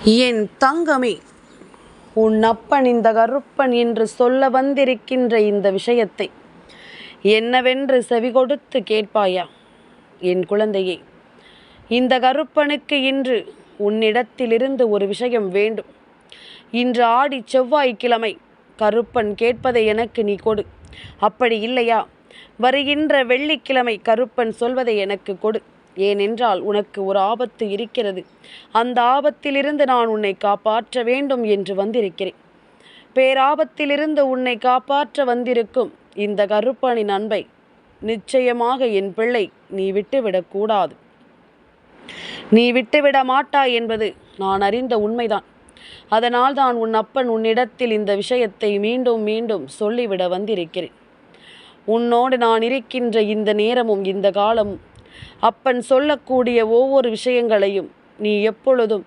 என் தங்கமே, உன் அப்பன் இந்த கருப்பன் என்று சொல்ல வந்திருக்கின்ற இந்த விஷயத்தை என்னவென்று செவிகொடுத்து கேட்பாயா? என் குழந்தையே, இந்த கருப்பனுக்கு இன்று உன்னிடத்திலிருந்து ஒரு விஷயம் வேண்டும். இன்று ஆடி செவ்வாய்க்கிழமை கருப்பன் கேட்பதை எனக்கு நீ கொடு. அப்படி இல்லையா, வருகின்ற வெள்ளிக்கிழமை கருப்பன் சொல்வதை எனக்கு கொடு. ஏனென்றால் உனக்கு ஒரு ஆபத்து இருக்கிறது. அந்த ஆபத்திலிருந்து நான் உன்னை காப்பாற்ற வேண்டும் என்று வந்திருக்கிறேன். பேராபத்திலிருந்து உன்னை காப்பாற்ற வந்திருக்கும் இந்த கருப்பனின் அன்பை நிச்சயமாக என் பிள்ளை நீ விட்டுவிடக்கூடாது. நீ விட்டுவிட மாட்டாய் என்பது நான் அறிந்த உண்மைதான். அதனால் தான் உன் அப்பன் உன்னிடத்தில் இந்த விஷயத்தை மீண்டும் மீண்டும் சொல்லிவிட வந்திருக்கிறேன். உன்னோடு நான் இருக்கின்ற இந்த நேரமும் இந்த காலமும் அப்பன் சொல்லக்கூடிய ஒவ்வொரு விஷயங்களையும் நீ எப்பொழுதும்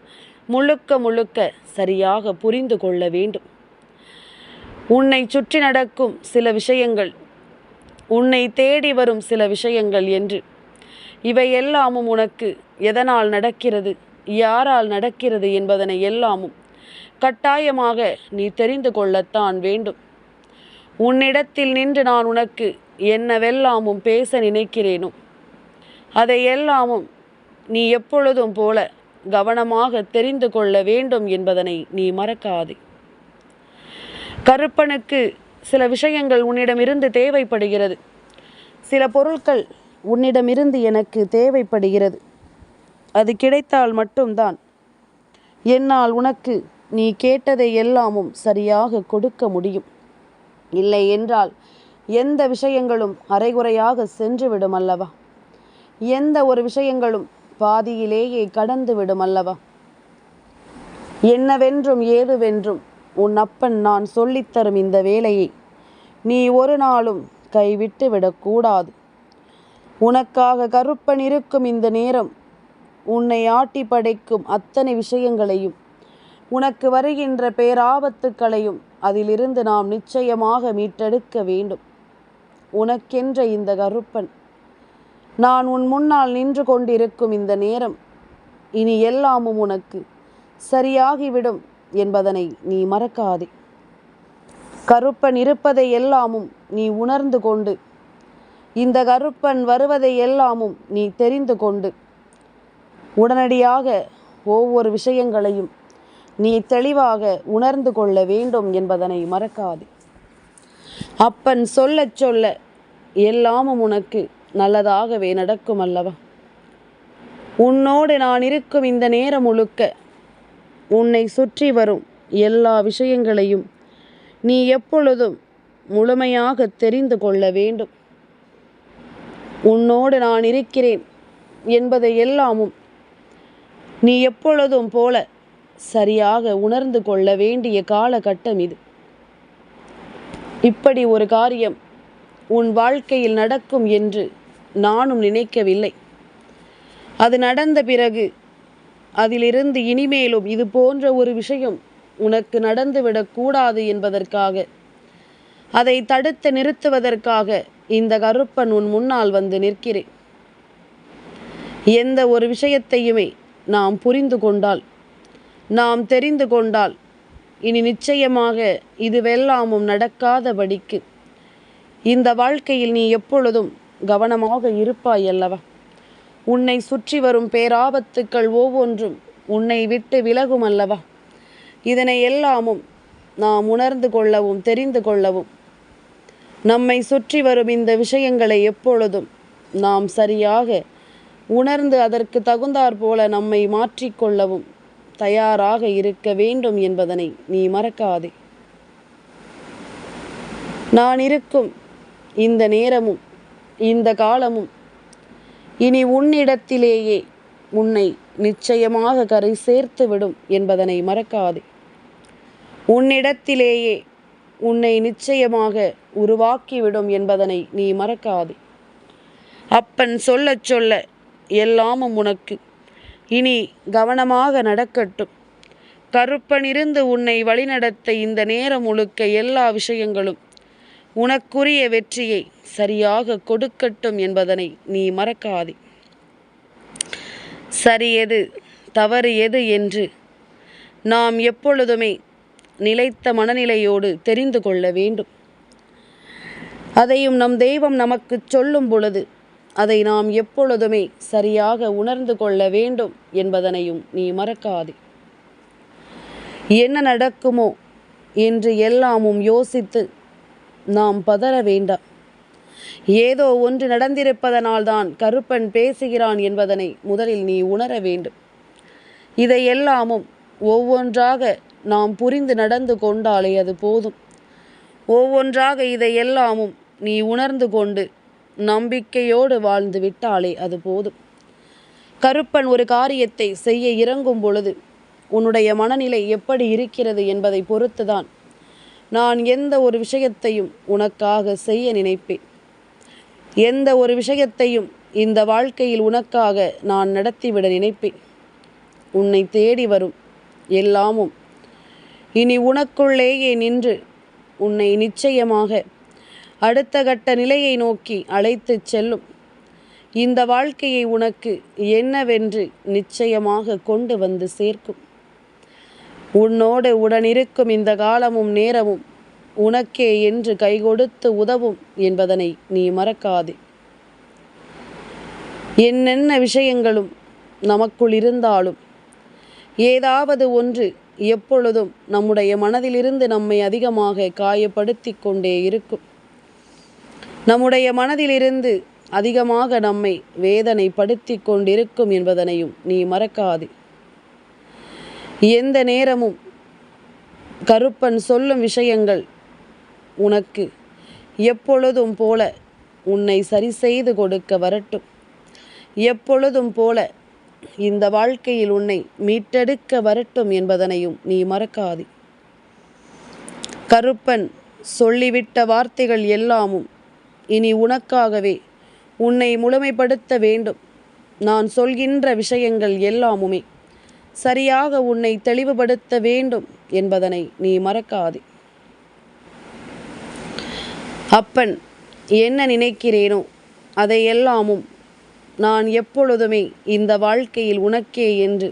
முழுக்க முழுக்க சரியாக புரிந்து கொள்ள வேண்டும். உன்னை சுற்றி நடக்கும் சில விஷயங்கள், உன்னை தேடி வரும் சில விஷயங்கள் என்று இவையெல்லாமும் உனக்கு எதனால் நடக்கிறது, யாரால் நடக்கிறது என்பதனை எல்லாமும் கட்டாயமாக நீ தெரிந்து கொள்ளத்தான் வேண்டும். உன்னிடத்தில் நின்று நான் உனக்கு என்னவெல்லாமும் பேச நினைக்கிறேனோ அதையெல்லாமும் நீ எப்பொழுதும் போல கவனமாக தெரிந்து கொள்ள வேண்டும் என்பதனை நீ மறக்காதே. கருப்பனுக்கு சில விஷயங்கள் உன்னிடமிருந்து தேவைப்படுகிறது. சில பொருட்கள் உன்னிடமிருந்து எனக்கு தேவைப்படுகிறது. அது கிடைத்தால் மட்டும்தான் என்னால் உனக்கு நீ கேட்டதை எல்லாமும் சரியாக கொடுக்க முடியும். இல்லை என்றால் எந்த விஷயங்களும் அரைகுறையாக சென்றுவிடும் அல்லவா? எந்த ஒரு விஷயங்களும் பாதியிலேயே கடந்து விடும் அல்லவா? என்னவென்றும் ஏதுவென்றும் உன் அப்பன் நான் சொல்லித்தரும் இந்த வேலையை நீ ஒரு நாளும் கைவிட்டு விடக்கூடாது. உனக்காக கருப்பன் இருக்கும் இந்த நேரம் உன்னை ஆட்டி படைக்கும் அத்தனை விஷயங்களையும், உனக்கு வருகின்ற பேராபத்துக்களையும் அதிலிருந்து நாம் நிச்சயமாக மீட்டெடுக்க வேண்டும். உனக்கென்ற இந்த கருப்பன் நான் உன் முன்னால் நின்று கொண்டிருக்கும் இந்த நேரம் இனி எல்லாமும் உனக்கு சரியாகிவிடும் என்பதனை நீ மறக்காதே. கருப்பன் இருப்பதை எல்லாமும் நீ உணர்ந்து கொண்டு, இந்த கருப்பன் வருவதை எல்லாமும் நீ தெரிந்து கொண்டு, உடனடியாக ஒவ்வொரு விஷயங்களையும் நீ தெளிவாக உணர்ந்து கொள்ள வேண்டும் என்பதனை மறக்காதே. அப்பன் சொல்ல சொல்ல எல்லாமும் உனக்கு நல்லதாகவே நடக்கும் அல்லவா? உன்னோடு நான் இருக்கும் இந்த நேரம் முழுக்க உன்னை சுற்றி வரும் எல்லா விஷயங்களையும் நீ எப்பொழுதும் முழுமையாக தெரிந்து கொள்ள வேண்டும். உன்னோடு நான் இருக்கிறேன் என்பதை எல்லாமும் நீ எப்பொழுதும் போல சரியாக உணர்ந்து கொள்ள வேண்டிய காலகட்டம் இது. இப்படி ஒரு காரியம் உன் வாழ்க்கையில் நடக்கும் என்று நானும் நினைக்கவில்லை. அது நடந்த பிறகு அதிலிருந்து இனிமேலும் இது போன்ற ஒரு விஷயம் உனக்கு நடந்துவிடக்கூடாது என்பதற்காக, அதை தடுத்து நிறுத்துவதற்காக இந்த கருப்பன் உன் முன்னால் வந்து நிற்கிறேன். எந்த ஒரு விஷயத்தையுமே நாம் புரிந்து கொண்டால், நாம் தெரிந்து கொண்டால் இனி நிச்சயமாக இதுவெல்லாமும் நடக்காதபடிக்கு இந்த வாழ்க்கையில் நீ எப்பொழுதும் கவனமாக இருப்பாய் அல்லவா? உன்னை சுற்றி வரும் பேராபத்துக்கள் ஒவ்வொன்றும் உன்னை விட்டு விலகும் அல்லவா? இதனை எல்லாமும் நாம் உணர்ந்து கொள்ளவும் தெரிந்து கொள்ளவும், நம்மை சுற்றி வரும் இந்த விஷயங்களை எப்பொழுதும் நாம் சரியாக உணர்ந்து அதற்கு தகுந்தாற் போல நம்மை மாற்றிக்கொள்ளவும் தயாராக இருக்க வேண்டும் என்பதனை நீ மறக்காதே. நான் இருக்கும் இந்த நேரமும் இந்த காலமும் இனி உன்னிடத்திலேயே உன்னை நிச்சயமாக கரை சேர்த்து விடும் என்பதனை மறக்காதே. உன்னிடத்திலேயே உன்னை நிச்சயமாக உருவாக்கிவிடும் என்பதனை நீ மறக்காதே. அப்பன் சொல்ல சொல்ல எல்லாமும் உனக்கு இனி கவனமாக நடக்கட்டும். கருப்பனிருந்து உன்னை வழிநடத்த இந்த நேரம் முழுக்க எல்லா விஷயங்களும் உனக்குரிய வெற்றியை சரியாக கொடுக்கட்டும் என்பதனை நீ மறக்காதே. சரி எது தவறு எது என்று நாம் எப்பொழுதுமே நிலைத்த மனநிலையோடு தெரிந்து கொள்ள வேண்டும். அதையும் நம் தெய்வம் நமக்கு சொல்லும் பொழுது அதை நாம் எப்பொழுதுமே சரியாக உணர்ந்து கொள்ள வேண்டும் என்பதனையும் நீ மறக்காதே. என்ன நடக்குமோ என்று எல்லாமும் யோசித்து நாம் பதற வேண்டாம். ஏதோ ஒன்று நடந்திருப்பதனால்தான் கருப்பன் பேசுகிறான் என்பதனை முதலில் நீ உணர வேண்டும். இதையெல்லாமும் ஒவ்வொன்றாக நாம் புரிந்து நடந்து கொண்டாலே அது போதும். ஒவ்வொன்றாக இதையெல்லாமும் நீ உணர்ந்து கொண்டு நம்பிக்கையோடு வாழ்ந்து விட்டாலே அது போதும். கருப்பன் ஒரு காரியத்தை செய்ய இறங்கும் பொழுது உன்னுடைய மனநிலை எப்படி இருக்கிறது என்பதை பொறுத்துதான் நான் எந்த ஒரு விஷயத்தையும் உனக்காக செய்ய நினைப்பேன். எந்த ஒரு விஷயத்தையும் இந்த வாழ்க்கையில் உனக்காக நான் நடத்திவிட நினைப்பேன். உன்னை தேடி வரும் எல்லாமும் இனி உனக்குள்ளேயே நின்று உன்னை நிச்சயமாக அடுத்த கட்ட நிலையை நோக்கி அழைத்து செல்லும். இந்த வாழ்க்கையை உனக்கு என்னவென்று நிச்சயமாக கொண்டு வந்து சேர்க்கும். உன்னோடு உடனிருக்கும் இந்த காலமும் நேரமும் உனக்கே என்று கைகொடுத்து உதவும் என்பதனை நீ மறக்காதே. என்னென்ன விஷயங்களும் நமக்குள் இருந்தாலும் ஏதாவது ஒன்று எப்பொழுதும் நம்முடைய மனதிலிருந்து நம்மை அதிகமாக காயப்படுத்தி கொண்டே இருக்கும். நம்முடைய மனதிலிருந்து அதிகமாக நம்மை வேதனைப்படுத்தி கொண்டிருக்கும் என்பதனையும் நீ மறக்காதே. எந்த நேரமும் கருப்பன் சொல்லும் விஷயங்கள் உனக்கு எப்பொழுதும் போல உன்னை சரி செய்து கொடுக்க வரட்டும். எப்பொழுதும் போல இந்த வாழ்க்கையில் உன்னை மீட்டெடுக்க வரட்டும் என்பதனையும் நீ மறக்காதே. கருப்பன் சொல்லிவிட்ட வார்த்தைகள் எல்லாமும் இனி உனக்காகவே உன்னை முழுமைப்படுத்த வேண்டும். நான் சொல்கின்ற விஷயங்கள் எல்லாமுமே சரியாக உன்னை தெளிவுபடுத்த வேண்டும் என்பதனை நீ மறக்காதே. அப்பன் என்ன நினைக்கிறேனோ அதையெல்லாமும் நான் எப்பொழுதுமே இந்த வாழ்க்கையில் உனக்கே என்று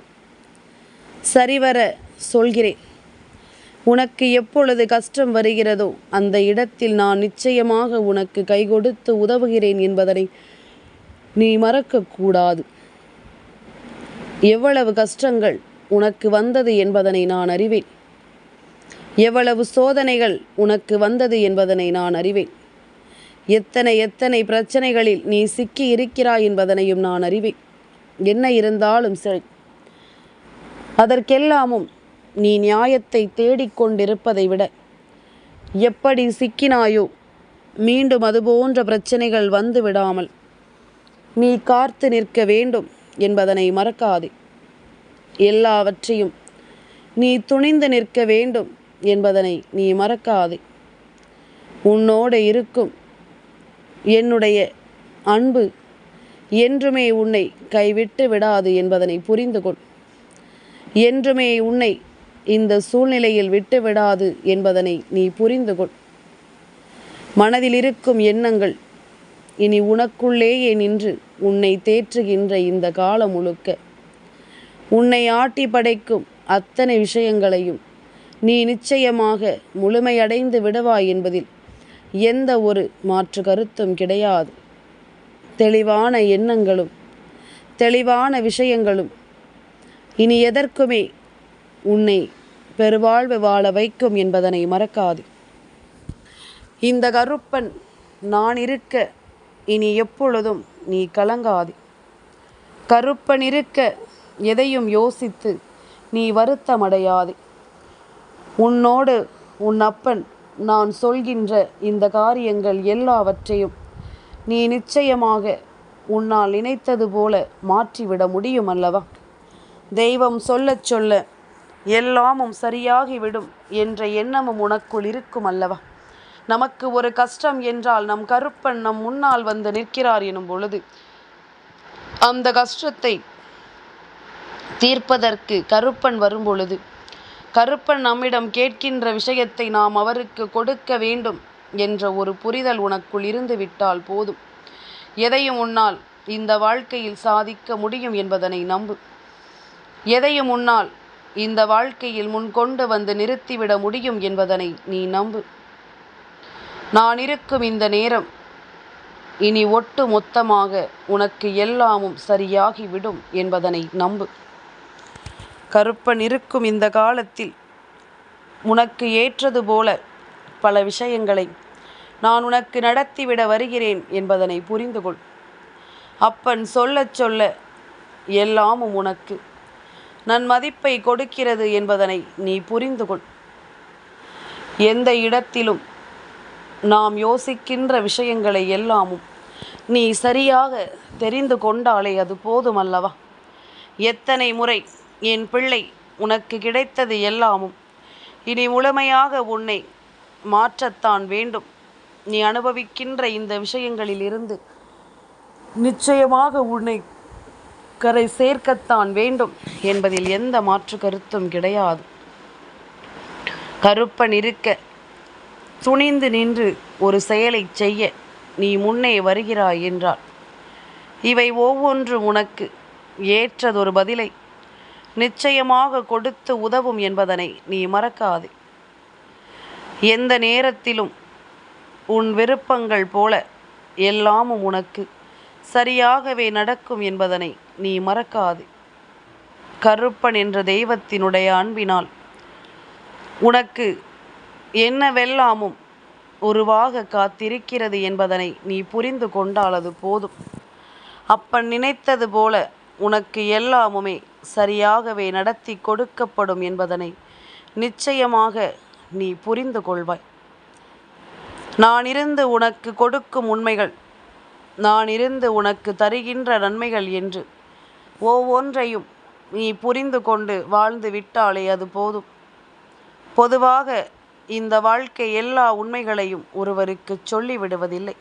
சரிவர சொல்கிறேன். உனக்கு எப்பொழுது கஷ்டம் வருகிறதோ அந்த இடத்தில் நான் நிச்சயமாக உனக்கு கை கொடுத்து உதவுகிறேன் என்பதனை நீ மறக்கக்கூடாது. எவ்வளவு கஷ்டங்கள் உனக்கு வந்தது என்பதனை நான் அறிவேன். எவ்வளவு சோதனைகள் உனக்கு வந்தது என்பதனை நான் அறிவேன். எத்தனை பிரச்சனைகளில் நீ சிக்கி இருக்கிறாய் என்பதனையும் நான் அறிவேன். என்ன இருந்தாலும் சரி, அதற்கெல்லாமும் நீ நியாயத்தை தேடிக்கொண்டிருப்பதை விட எப்படி சிக்கினாயோ மீண்டும் அதுபோன்ற பிரச்சனைகள் வந்து விடாமல் நீ காத்து நிற்க வேண்டும் என்பதனை மறக்காதே. எல்லாவற்றையும் நீ துணிந்து நிற்க வேண்டும் என்பதனை நீ மறக்காதே. உன்னோடு இருக்கும் என்னுடைய அன்பு என்றுமே உன்னை கைவிட்டு விடாது என்பதனை புரிந்து கொள். என்றுமே உன்னை இந்த சூழ்நிலையில் விட்டு விடாது என்பதனை நீ புரிந்து கொள். மனதில் இருக்கும் எண்ணங்கள் இனி உனக்குள்ளேயே நின்று உன்னை தேற்றுகின்ற இந்த காலம் முழுக்க உன்னை ஆட்டி படைக்கும் அத்தனை விஷயங்களையும் நீ நிச்சயமாக முழுமையடைந்து விடுவாய் என்பதில் எந்த ஒரு மாற்று கருத்தும் கிடையாது. தெளிவான எண்ணங்களும் தெளிவான விஷயங்களும் இனி எதற்குமே உன்னை பெருவாழ்வு வாழ வைக்கும் என்பதனை மறக்காது. இந்த கருப்பன் நான் இருக்க இனி எப்பொழுதும் நீ கலங்காது. கருப்பன் இருக்க எதையும் யோசித்து நீ வருத்தமடையாது. உன்னோடு உன் அப்பன் நான் சொல்கின்ற இந்த காரியங்கள் எல்லாவற்றையும் நீ நிச்சயமாக உன்னால் நினைத்தது போல மாற்றிவிட முடியும் அல்லவா? தெய்வம் சொல்லச் சொல்ல எல்லாமும் சரியாகிவிடும் என்ற எண்ணமும் உனக்குள் இருக்கும் அல்லவா? நமக்கு ஒரு கஷ்டம் என்றால் நம் கருப்பன் நம் முன்னால் வந்து நிற்கிறார் எனும் பொழுது அந்த கஷ்டத்தை தீர்ப்பதற்கு கருப்பன் வரும் பொழுது கருப்பன் நம்மிடம் கேட்கின்ற விஷயத்தை நாம் அவருக்கு கொடுக்க வேண்டும் என்ற ஒரு புரிதல் உனக்குள் இருந்து விட்டால் போதும். எதையும் உன்னால் இந்த வாழ்க்கையில் சாதிக்க முடியும் என்பதனை நம்பு. எதையும் உன்னால் இந்த வாழ்க்கையில் முன் கொண்டு வந்து நிறுத்திவிட முடியும் என்பதனை நீ நம்பு. நான் இருக்கும் இந்த நேரம் இனி ஒட்டு மொத்தமாக உனக்கு எல்லாமும் சரியாகிவிடும் என்பதனை நம்பு. கருப்பன் இருக்கும் இந்த காலத்தில் உனக்கு ஏற்றது போல பல விஷயங்களை நான் உனக்கு நடத்திவிட வருகிறேன் என்பதனை புரிந்து கொள். அப்பன் சொல்ல சொல்ல எல்லாமும் உனக்கு நன்மதிப்பை கொடுக்கிறது என்பதனை நீ புரிந்து கொள். எந்த இடத்திலும் நாம் யோசிக்கின்ற விஷயங்களை எல்லாமும் நீ சரியாக தெரிந்து கொண்டாலே அது போதுமல்லவா? எத்தனை முறை என் பிள்ளை உனக்கு கிடைத்தது எல்லாமும் இனி முழுமையாக உன்னை மாற்றத்தான் வேண்டும். நீ அனுபவிக்கின்ற இந்த விஷயங்களிலிருந்து நிச்சயமாக உன்னை கரை சேர்க்கத்தான் வேண்டும் என்பதில் எந்த மாற்று கருத்தும் கிடையாது. கருப்பன் இருக்க துணிந்து நின்று ஒரு செயலை செய்ய நீ முன்னே வருகிறாய் என்றால் இவை ஒவ்வொன்றும் உனக்கு ஏற்றதொரு பதிலை நிச்சயமாக கொடுத்து உதவும் என்பதனை நீ மறக்காதே. எந்த நேரத்திலும் உன் விருப்பங்கள் போல எல்லாமும் உனக்கு சரியாகவே நடக்கும் என்பதனை நீ மறக்காதே. கருப்பன் என்ற தெய்வத்தினுடைய அன்பினால் உனக்கு என்னவெல்லாமும் உருவாக காத்திருக்கிறது என்பதனை நீ புரிந்து கொண்டால் அது போதும். அப்பன் நினைத்தது போல உனக்கு எல்லாமுமே சரியாகவே நடத்தி கொடுக்கப்படும் என்பதனை நிச்சயமாக நீ புரிந்து கொள்வாய். நான் இருந்து உனக்கு கொடுக்கும் உண்மைகள், நான் இருந்து உனக்கு தருகின்ற நன்மைகள் என்று ஒவ்வொன்றையும் நீ புரிந்து கொண்டு வாழ்ந்து விட்டாலே அது போதும். பொதுவாக இந்த வாழ்க்கை எல்லா உண்மைகளையும் ஒருவருக்கு சொல்லிவிடுவதில்லை.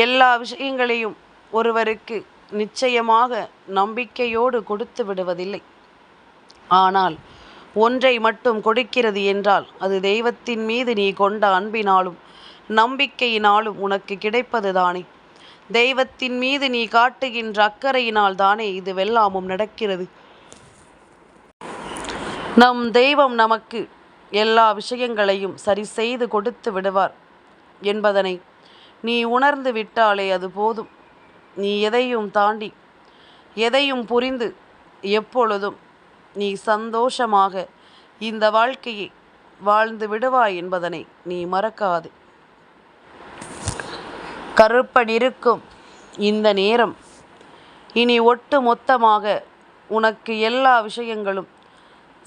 எல்லா விஷயங்களையும் ஒருவருக்கு நிச்சயமாக நம்பிக்கையோடு கொடுத்து விடுவதில்லை. ஆனால் ஒன்றை மட்டும் கொடுக்கிறது என்றால் அது தெய்வத்தின் மீது நீ கொண்ட அன்பினாலும் நம்பிக்கையினாலும் உனக்கு கிடைப்பது தானே. தெய்வத்தின் மீது நீ காட்டுகின்ற அக்கறையினால் தானே இதுவெல்லாமும் நடக்கிறது. நம் தெய்வம் நமக்கு எல்லா விஷயங்களையும் சரி செய்து கொடுத்து விடுவார் என்பதனை நீ உணர்ந்து விட்டாலே அது போதும். நீ எதையும் தாண்டி எதையும் புரிந்து எப்பொழுதும் நீ சந்தோஷமாக இந்த வாழ்க்கையை வாழ்ந்து விடுவாய் என்பதனை நீ மறக்காது. கருப்பன் இருக்கும் இந்த நேரம் இனி ஒட்டு மொத்தமாக உனக்கு எல்லா விஷயங்களும்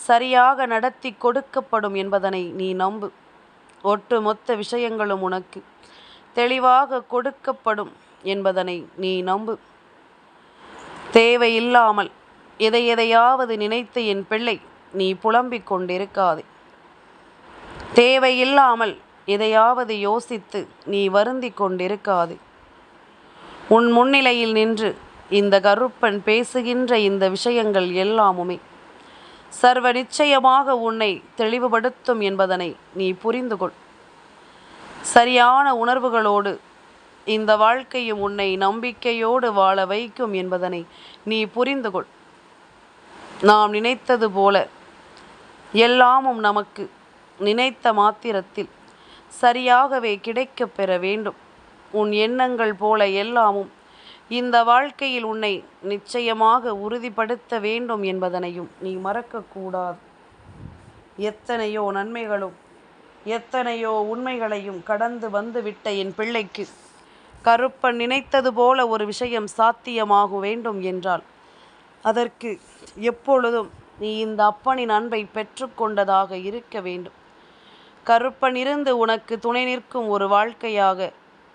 சரியாக நடத்தி கொடுக்கப்படும் என்பதனை நீ நம்பு. ஒட்டு மொத்த விஷயங்களும் உனக்கு தெளிவாக கொடுக்கப்படும் என்பதனை நீ நம்பு. தேவையில்லாமல் எதையாவது நினைத்து என் பிள்ளை நீ புலம்பிக் கொண்டிருக்காதே. தேவையில்லாமல் எதையாவது யோசித்து நீ வருந்தி கொண்டிருக்காதே. உன் முன்னிலையில் நின்று இந்த கருப்பன் பேசுகின்ற இந்த விஷயங்கள் எல்லாமுமே சர்வ நிச்சயமாக உன்னை தெளிவுபடுத்தும் என்பதனை நீ புரிந்து கொள். சரியான உணர்வுகளோடு இந்த வாழ்க்கையும் உன்னை நம்பிக்கையோடு வாழ வைக்கும் என்பதனை நீ புரிந்து கொள். நாம் நினைத்தது போல எல்லாமும் நமக்கு நினைத்த மாத்திரத்தில் சரியாகவே கிடைக்கப் பெற வேண்டும். உன் எண்ணங்கள் போல எல்லாமும் இந்த வாழ்க்கையில் உன்னை நிச்சயமாக உறுதிப்படுத்த வேண்டும் என்பதனையும் நீ மறக்கக்கூடாது. எத்தனையோ நன்மைகளும் எத்தனையோ உண்மைகளையும் கடந்து வந்துவிட்ட என் பிள்ளைக்கு கருப்பன் நினைத்தது போல ஒரு விஷயம் சாத்தியமாக வேண்டும் என்றால் அதற்கு எப்பொழுதும் நீ இந்த அப்பனின் அன்பை பெற்றுக்கொண்டதாக இருக்க வேண்டும். கருப்பன் இருந்து உனக்கு துணை நிற்கும் ஒரு வாழ்க்கையாக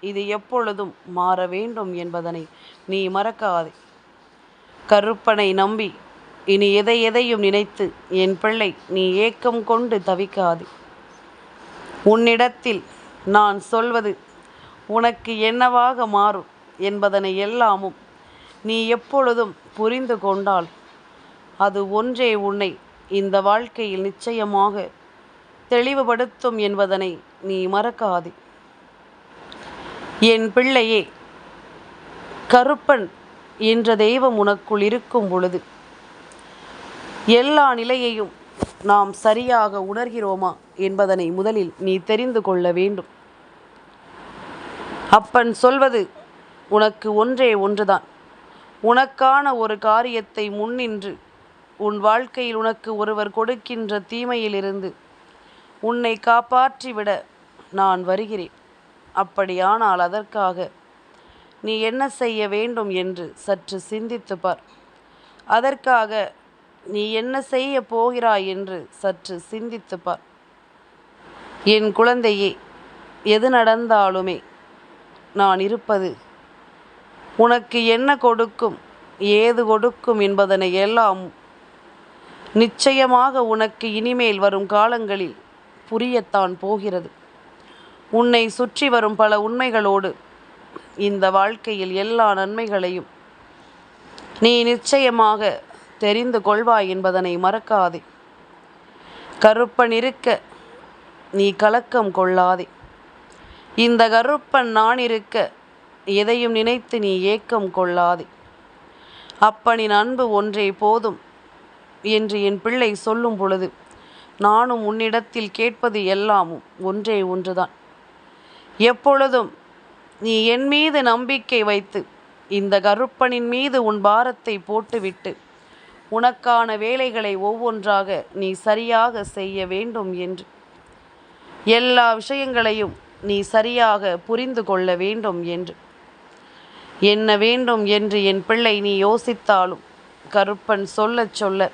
இது எப்பொழுதும் மாற வேண்டும் என்பதனை நீ மறக்காதே. கருப்பனை நம்பி இனி எதையும் நினைத்து என் பிள்ளை நீ ஏக்கம் கொண்டு தவிக்காதே. உன்னிடத்தில் நான் சொல்வது உனக்கு என்னவாக மாறும் என்பதனை எல்லாமும் நீ எப்பொழுதும் புரிந்து கொண்டால் அது ஒன்றே உன்னை இந்த வாழ்க்கையில் நிச்சயமாக தெளிவுபடுத்தும் என்பதனை நீ மறக்காதே. என் பிள்ளையே, கருப்பன் என்ற தெய்வம் உனக்குள் இருக்கும் பொழுது எல்லா நிலையையும் நாம் சரியாக உணர்கிறோமா என்பதனை முதலில் நீ தெரிந்து கொள்ள வேண்டும். அப்பன் சொல்வது உனக்கு ஒன்றே ஒன்றுதான். உனக்கான ஒரு காரியத்தை முன்னின்று உன் வாழ்க்கையில் உனக்கு ஒருவர் கொடுக்கின்ற தீமையிலிருந்து உன்னை காப்பாற்றிவிட நான் வருகிறேன். அப்படியானால் அதற்காக நீ என்ன செய்ய வேண்டும் என்று சற்று சிந்தித்து பார். அதற்காக நீ என்ன செய்ய போகிறாய் என்று சற்று சிந்தித்து பார். என் குழந்தையே, எது நடந்தாலுமே நான் இருப்பது உனக்கு என்ன கொடுக்கும், ஏது கொடுக்கும் என்பதனை எல்லாம் நிச்சயமாக உனக்கு இனிமேல் வரும் காலங்களில் புரியத்தான் போகிறது. உன்னை சுற்றி வரும் பல உண்மைகளோடு இந்த வாழ்க்கையில் எல்லா நன்மைகளையும் நீ நிச்சயமாக தெரிந்து கொள்வாய் என்பதனை மறக்காதே. கருப்பன் இருக்க நீ கலக்கம் கொள்ளாதே. இந்த கருப்பன் நான் இருக்க எதையும் நினைத்து நீ ஏக்கம் கொள்ளாதே. அப்பனின் அன்பு ஒன்றே போதும் என்று என் பிள்ளை சொல்லும் பொழுது நானும் உன்னிடத்தில் கேட்பது எல்லாமும் ஒன்றே ஒன்றுதான். எப்பொழுதும் நீ என் மீது நம்பிக்கை வைத்து இந்த கருப்பனின் மீது உன் பாரத்தை போட்டுவிட்டு உனக்கான வேலைகளை ஒவ்வொன்றாக நீ சரியாக செய்ய வேண்டும் என்று, எல்லா விஷயங்களையும் நீ சரியாக புரிந்து கொள்ள வேண்டும் என்று, என்ன வேண்டும் என்று என் பிள்ளை நீ யோசித்தாலும் கருப்பன் சொல்ல சொல்ல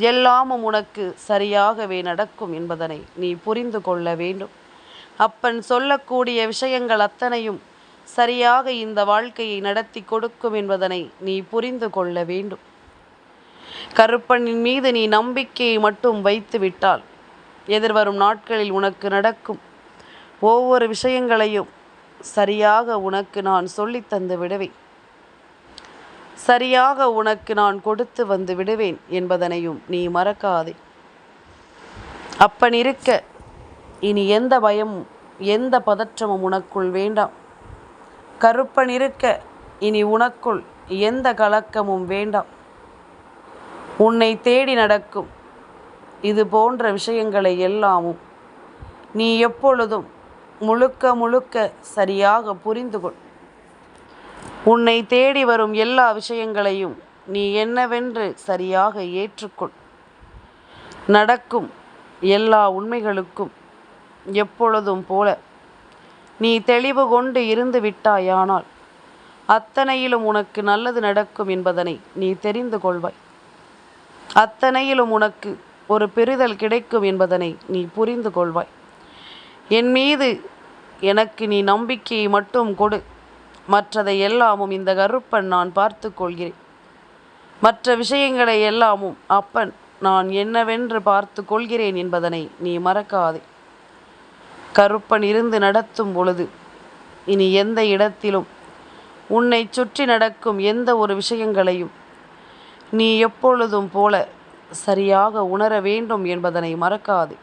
எல்லாமும் உனக்கு சரியாகவே நடக்கும் என்பதனை நீ புரிந்து கொள்ள வேண்டும். அப்பன் சொல்லக்கூடிய விஷயங்கள் அத்தனையும் சரியாக இந்த வாழ்க்கையை நடத்தி கொடுக்கும் என்பதனை நீ புரிந்து கொள்ள வேண்டும். கருப்பனின் மீது நீ நம்பிக்கையை மட்டும் வைத்து விட்டால் எதிர்வரும் நாட்களில் உனக்கு நடக்கும் ஒவ்வொரு விஷயங்களையும் சரியாக உனக்கு நான் சொல்லித் தந்து விடுவேன். சரியாக உனக்கு நான் கொடுத்து வந்து விடுவேன் என்பதனையும் நீ மறக்காதே. அப்பன் இருக்க இனி எந்த பயமும் எந்த பதற்றமும் உனக்குள் வேண்டாம். கருப்பன் இருக்க இனி உனக்குள் எந்த கலக்கமும் வேண்டாம். உன்னை தேடி நடக்கும் இது போன்ற விஷயங்களை எல்லாமும் நீ எப்பொழுதும் முழுக்க முழுக்க சரியாக புரிந்து கொள். உன்னை தேடி வரும் எல்லா விஷயங்களையும் நீ என்னவென்று சரியாக ஏற்றுக்கொள். நடக்கும் எல்லா உண்மைகளுக்கும் எப்பொழுதும் போல நீ தெளிவு கொண்டு இருந்து விட்டாயானால் அத்தனையிலும் உனக்கு நல்லது நடக்கும் என்பதனை நீ தெரிந்து கொள்வாய். அத்தனையிலும் உனக்கு ஒரு பெறுதல் கிடைக்கும் என்பதனை நீ புரிந்து கொள்வாய். என் மீது எனக்கு நீ நம்பிக்கையை மட்டும் கொடு. மற்றதை எல்லாமும் இந்த கருப்பன் நான் பார்த்து கொள்கிறேன். மற்ற விஷயங்களை எல்லாமும் அப்பன் நான் என்னவென்று பார்த்து கொள்கிறேன் என்பதனை நீ மறக்காதே. கருப்பன் இருந்து நடத்தும் பொழுது இனி எந்த இடத்திலும் உன்னை சுற்றி நடக்கும் எந்த ஒரு விஷயங்களையும் நீ எப்பொழுதும் போல சரியாக உணர வேண்டும் என்பதனை மறக்காதே.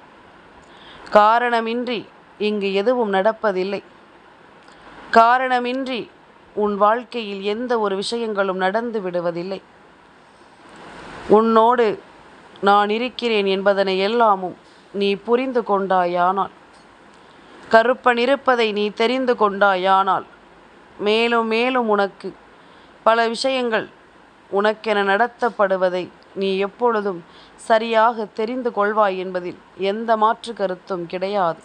காரணமின்றி இங்கு எதுவும் நடப்பதில்லை. காரணமின்றி உன் வாழ்க்கையில் எந்த ஒரு விஷயங்களும் நடந்து விடுவதில்லை. உன்னோடு நான் இருக்கிறேன் என்பதனை எல்லாமும் நீ புரிந்து கொண்டாயானால், கருப்பன் இருப்பதை நீ தெரிந்து கொண்டாயானால் மேலும் மேலும் உனக்கு பல விஷயங்கள் உனக்கென நடத்தப்படுவதை நீ எப்பொழுதும் சரியாக தெரிந்து கொள்வாய் என்பதில் எந்த மாற்று கருத்தும் கிடையாது.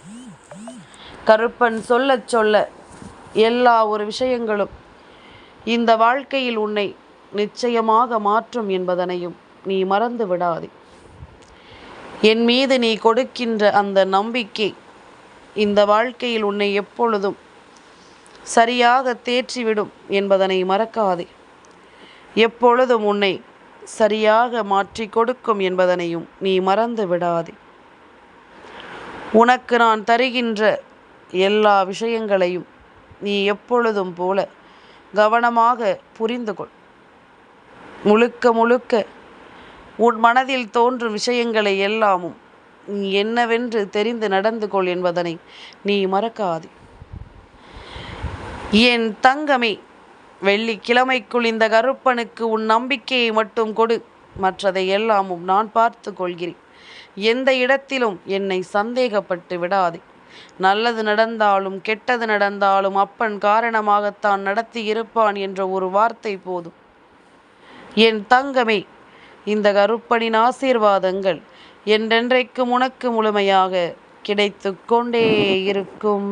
கருப்பன் சொல்ல சொல்ல எல்லா ஒரு விஷயங்களும் இந்த வாழ்க்கையில் உன்னை நிச்சயமாக மாற்றும் என்பதனையும் நீ மறந்து விடாதே. என் மீது நீ கொடுக்கின்ற அந்த நம்பிக்கை இந்த வாழ்க்கையில் உன்னை எப்பொழுதும் சரியாக தேற்றிவிடும் என்பதனை மறக்காதே. எப்பொழுதும் உன்னை சரியாக மாற்றி கொடுக்கும் என்பதனையும் நீ மறந்து விடாதே. உனக்கு நான் தருகின்ற எல்லா விஷயங்களையும் நீ எப்பொழுதும் போல கவனமாக புரிந்து கொள். முழுக்க முழுக்க உன் மனதில் தோன்றும் விஷயங்களை எல்லாமும் நீ என்னவென்று தெரிந்து நடந்து கொள் என்பதனை நீ மறக்காதே. என் தங்கமே, வெள்ளிக்கிழமைக்குள் இந்த கருப்பனுக்கு உன் நம்பிக்கையை மட்டும் கொடு. மற்றதை எல்லாமும் நான் பார்த்து கொள்கிறேன். எந்த இடத்திலும் என்னை சந்தேகப்பட்டு விடாதே. நல்லது நடந்தாலும் கெட்டது நடந்தாலும் அப்பன் காரணமாகத்தான் நடத்தி இருப்பான் என்ற ஒரு வார்த்தை போதும். என் தங்கமே, இந்த கருப்பனின் ஆசீர்வாதங்கள் என்றென்றைக்கும் உனக்கு முழுமையாக கிடைத்து கொண்டே இருக்கும்.